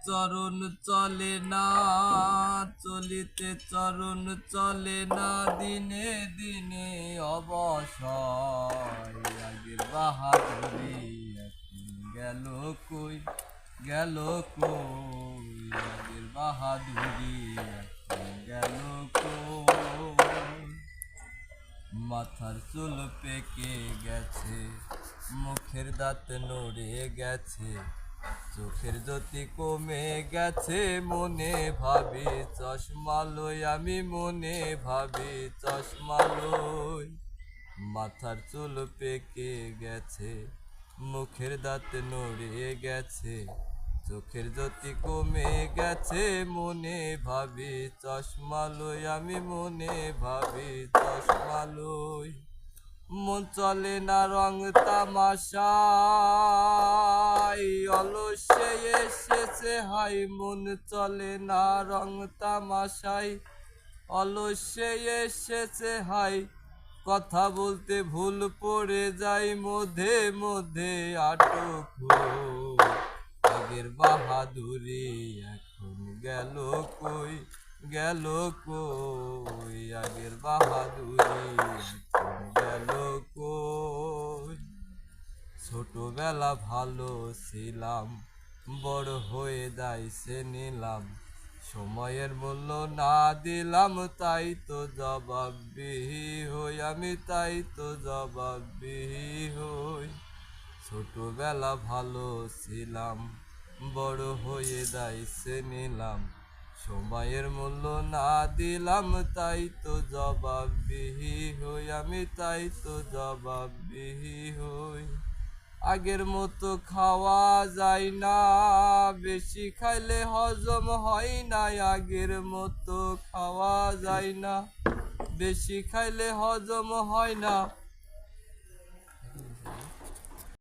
চরণ চলে না, চলিতে চরণ চলে না, দিনে দিনে অবসর। আগের বাহাদুরি এখন গেল কই, গেল কই, আগের বাহাদুরি এখন গেল কই। মাথার চুল পেকে গেছে, মুখের দাঁত নড়ে গেছে, চোখের জ্যোতি কমে গেছে, মনে ভাবি চশমা লই, আমি মনে ভাবি চশমা লই। মাথার চুল পেকে গেছে, মুখের দাঁত নড়ে গেছে, চোখের জ্যোতি কমে গেছে, মনে ভাবি চশমা লই, আমি মনে ভাবি চশমা লই। মন চলে না রং তামাশায়, অলসে এসেছে হাই, মন চলে না রং তামাশায়, অলসে এসেছে হাই। কথা বলতে ভুল পড়ে যাই, মধ্যে মধ্যে আটক হই। আগের বাহাদুরি এখন গেল কই, গেল কই, আগের বাহাদুরি এখন গেল কই। ছোটবেলা ভালো ছিলাম, বড় হয়ে দায়সে নিলাম, সময়ের মূল্য না দিলাম, তাই তো জবাবদিহি হই, আমি তাই তো জবাবদিহি হই। ছোটবেলা ভালো ছিলাম, বড় হয়ে দায়সে নিলাম, সময়ের মূল্য না দিলাম, তাই তো জবাবদিহি হই, আমি তাই তো জবাবদিহি হই। আগের মতো খাওয়া যায় না, বেশি খাইলে হজম হয় না, আগের মতো খাওয়া যায় না, বেশি খাইলে হজম হয় না,